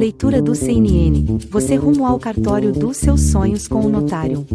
Leitura do CNN. Você rumo ao cartório dos seus sonhos com o notário.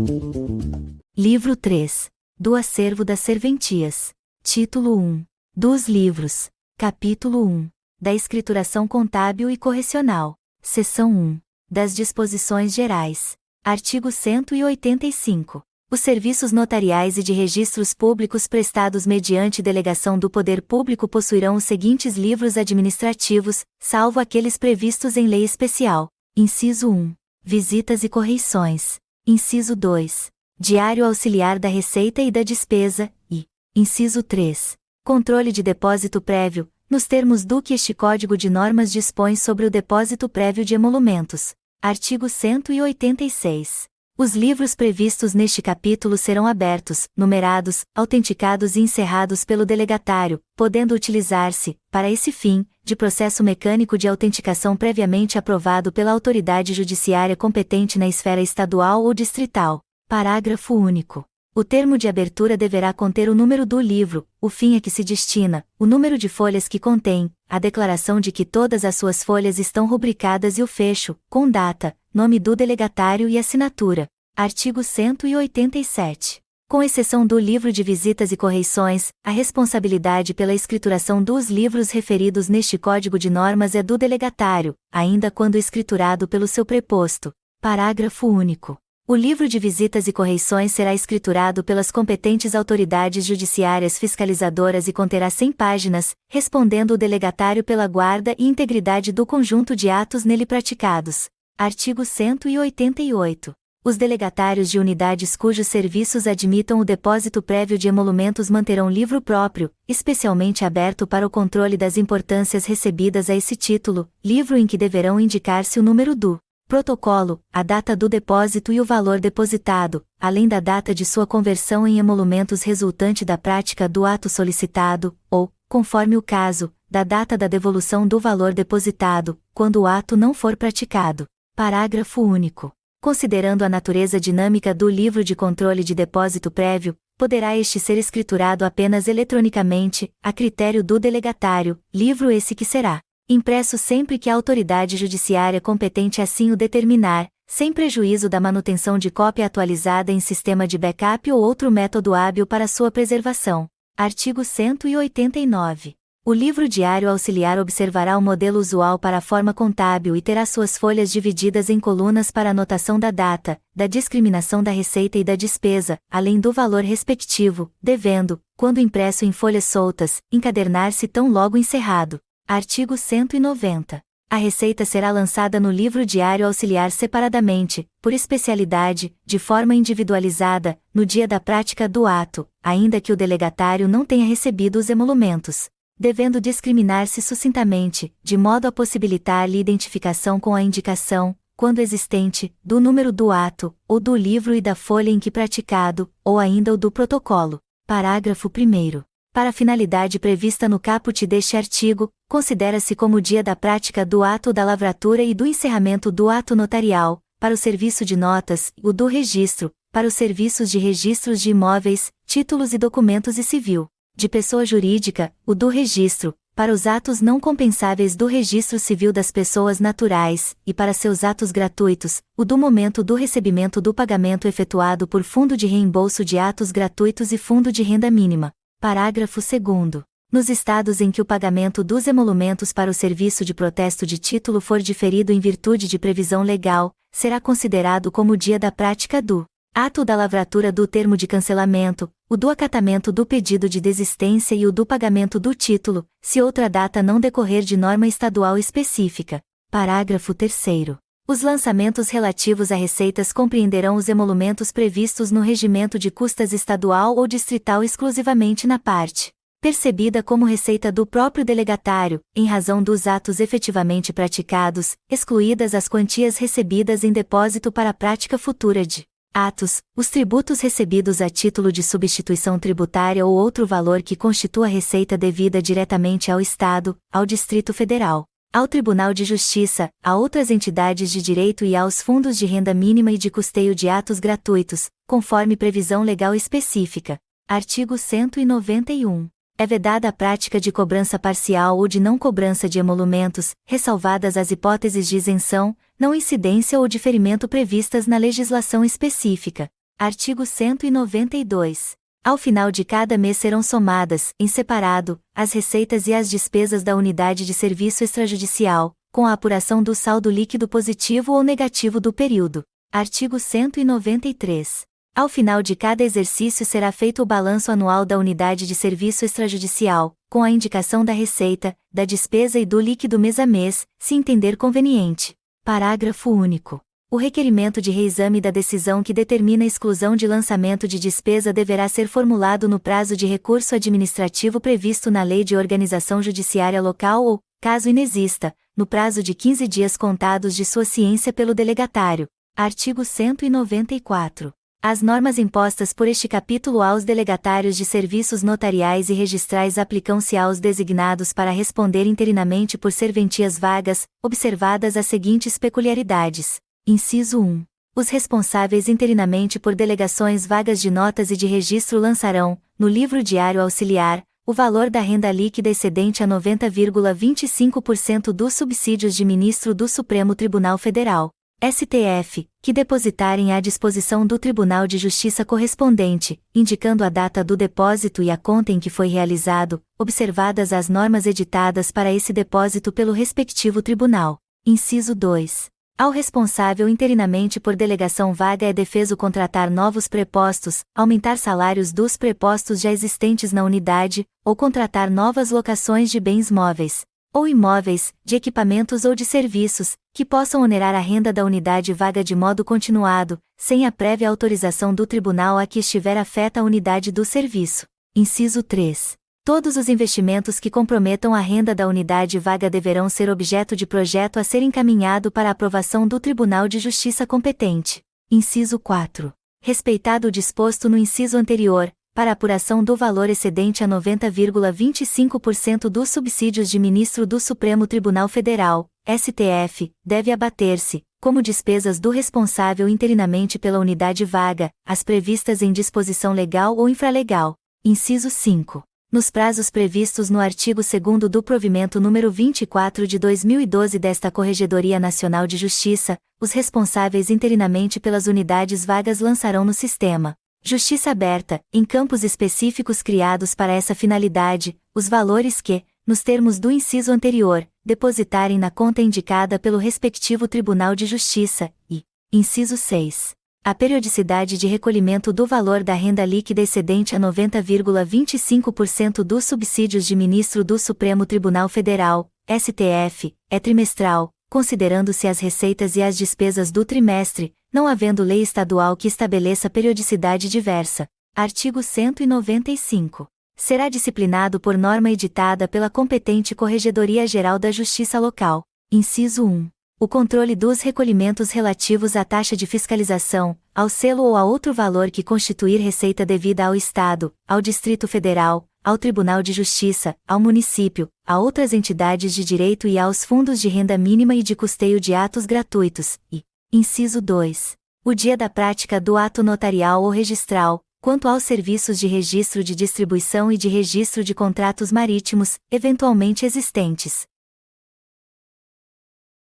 Livro 3. Do acervo das serventias. Título 1. Dos livros. Capítulo 1. Da escrituração contábil e correcional. Seção 1. Das disposições gerais. Artigo 185. Os serviços notariais e de registros públicos prestados mediante delegação do poder público possuirão os seguintes livros administrativos, salvo aqueles previstos em lei especial. Inciso 1. Visitas e correições. Inciso 2. Diário auxiliar da receita e da despesa, e, inciso 3. Controle de depósito prévio, nos termos do que este Código de Normas dispõe sobre o depósito prévio de emolumentos. Artigo 186. Os livros previstos neste capítulo serão abertos, numerados, autenticados e encerrados pelo delegatário, podendo utilizar-se, para esse fim, de processo mecânico de autenticação previamente aprovado pela autoridade judiciária competente na esfera estadual ou distrital. Parágrafo único. O termo de abertura deverá conter o número do livro, o fim a que se destina, o número de folhas que contém, a declaração de que todas as suas folhas estão rubricadas e o fecho, com data, nome do delegatário e assinatura. Artigo 187. Com exceção do livro de visitas e correições, a responsabilidade pela escrituração dos livros referidos neste Código de Normas é do delegatário, ainda quando escriturado pelo seu preposto. Parágrafo único. O livro de visitas e correições será escriturado pelas competentes autoridades judiciárias fiscalizadoras e conterá 100 páginas, respondendo o delegatário pela guarda e integridade do conjunto de atos nele praticados. Artigo 188. Os delegatários de unidades cujos serviços admitam o depósito prévio de emolumentos manterão livro próprio, especialmente aberto para o controle das importâncias recebidas a esse título, livro em que deverão indicar-se o número do protocolo, a data do depósito e o valor depositado, além da data de sua conversão em emolumentos resultante da prática do ato solicitado, ou, conforme o caso, da data da devolução do valor depositado, quando o ato não for praticado. Parágrafo único. Considerando a natureza dinâmica do livro de controle de depósito prévio, poderá este ser escriturado apenas eletronicamente, a critério do delegatário, livro esse que será impresso sempre que a autoridade judiciária competente assim o determinar, sem prejuízo da manutenção de cópia atualizada em sistema de backup ou outro método hábil para sua preservação. Artigo 189. O livro diário auxiliar observará o modelo usual para a forma contábil e terá suas folhas divididas em colunas para anotação da data, da discriminação da receita e da despesa, além do valor respectivo, devendo, quando impresso em folhas soltas, encadernar-se tão logo encerrado. Artigo 190. A receita será lançada no livro diário auxiliar separadamente, por especialidade, de forma individualizada, no dia da prática do ato, ainda que o delegatário não tenha recebido os emolumentos, devendo discriminar-se sucintamente, de modo a possibilitar-lhe identificação com a indicação, quando existente, do número do ato, ou do livro e da folha em que praticado, ou ainda o do protocolo. Parágrafo 1º. Para a finalidade prevista no caput deste artigo, considera-se como o dia da prática do ato da lavratura e do encerramento do ato notarial, para o serviço de notas, o do registro, para os serviços de registros de imóveis, títulos e documentos e civil, de pessoa jurídica, o do registro, para os atos não compensáveis do registro civil das pessoas naturais, e para seus atos gratuitos, o do momento do recebimento do pagamento efetuado por fundo de reembolso de atos gratuitos e fundo de renda mínima. Parágrafo 2º. Nos estados em que o pagamento dos emolumentos para o serviço de protesto de título for diferido em virtude de previsão legal, será considerado como o dia da prática do ato da lavratura do termo de cancelamento, o do acatamento do pedido de desistência e o do pagamento do título, se outra data não decorrer de norma estadual específica. Parágrafo 3º. Os lançamentos relativos a receitas compreenderão os emolumentos previstos no regimento de custas estadual ou distrital exclusivamente na parte percebida como receita do próprio delegatário, em razão dos atos efetivamente praticados, excluídas as quantias recebidas em depósito para a prática futura de atos, os tributos recebidos a título de substituição tributária ou outro valor que constitua receita devida diretamente ao Estado, ao Distrito Federal, ao Tribunal de Justiça, a outras entidades de direito e aos fundos de renda mínima e de custeio de atos gratuitos, conforme previsão legal específica. Artigo 191. É vedada a prática de cobrança parcial ou de não cobrança de emolumentos, ressalvadas as hipóteses de isenção, não incidência ou diferimento previstas na legislação específica. Artigo 192. Ao final de cada mês serão somadas, em separado, as receitas e as despesas da unidade de serviço extrajudicial, com a apuração do saldo líquido positivo ou negativo do período. Artigo 193. Ao final de cada exercício será feito o balanço anual da unidade de serviço extrajudicial, com a indicação da receita, da despesa e do líquido mês a mês, se entender conveniente. Parágrafo único. O requerimento de reexame da decisão que determina a exclusão de lançamento de despesa deverá ser formulado no prazo de recurso administrativo previsto na Lei de Organização Judiciária Local ou, caso inexista, no prazo de 15 dias contados de sua ciência pelo delegatário. Artigo 194. As normas impostas por este capítulo aos delegatários de serviços notariais e registrais aplicam-se aos designados para responder interinamente por serventias vagas, observadas as seguintes peculiaridades. Inciso 1. Os responsáveis interinamente por delegações vagas de notas e de registro lançarão, no livro diário auxiliar, o valor da renda líquida excedente a 90,25% dos subsídios de ministro do Supremo Tribunal Federal, STF, que depositarem à disposição do Tribunal de Justiça correspondente, indicando a data do depósito e a conta em que foi realizado, observadas as normas editadas para esse depósito pelo respectivo tribunal. Inciso 2. Ao responsável interinamente por delegação vaga é defeso contratar novos prepostos, aumentar salários dos prepostos já existentes na unidade, ou contratar novas locações de bens móveis, ou imóveis, de equipamentos ou de serviços, que possam onerar a renda da unidade vaga de modo continuado, sem a prévia autorização do tribunal a que estiver afeta a unidade do serviço. Inciso 3. Todos os investimentos que comprometam a renda da unidade vaga deverão ser objeto de projeto a ser encaminhado para a aprovação do Tribunal de Justiça competente. Inciso 4. Respeitado o disposto no inciso anterior, para apuração do valor excedente a 90,25% dos subsídios de ministro do Supremo Tribunal Federal, STF, deve abater-se, como despesas do responsável interinamente pela unidade vaga, as previstas em disposição legal ou infralegal. Inciso 5. Nos prazos previstos no artigo 2º do provimento número 24 de 2012 desta Corregedoria Nacional de Justiça, os responsáveis interinamente pelas unidades vagas lançarão no sistema Justiça Aberta, em campos específicos criados para essa finalidade, os valores que, nos termos do inciso anterior, depositarem na conta indicada pelo respectivo Tribunal de Justiça, e, inciso 6. A periodicidade de recolhimento do valor da renda líquida excedente a 90,25% dos subsídios de ministro do Supremo Tribunal Federal, STF, é trimestral, considerando-se as receitas e as despesas do trimestre, não havendo lei estadual que estabeleça periodicidade diversa. Artigo 195. Será disciplinado por norma editada pela competente Corregedoria Geral da Justiça Local. Inciso 1. O controle dos recolhimentos relativos à taxa de fiscalização, ao selo ou a outro valor que constituir receita devida ao Estado, ao Distrito Federal, ao Tribunal de Justiça, ao município, a outras entidades de direito e aos fundos de renda mínima e de custeio de atos gratuitos, e, inciso 2. O dia da prática do ato notarial ou registral, quanto aos serviços de registro de distribuição e de registro de contratos marítimos, eventualmente existentes.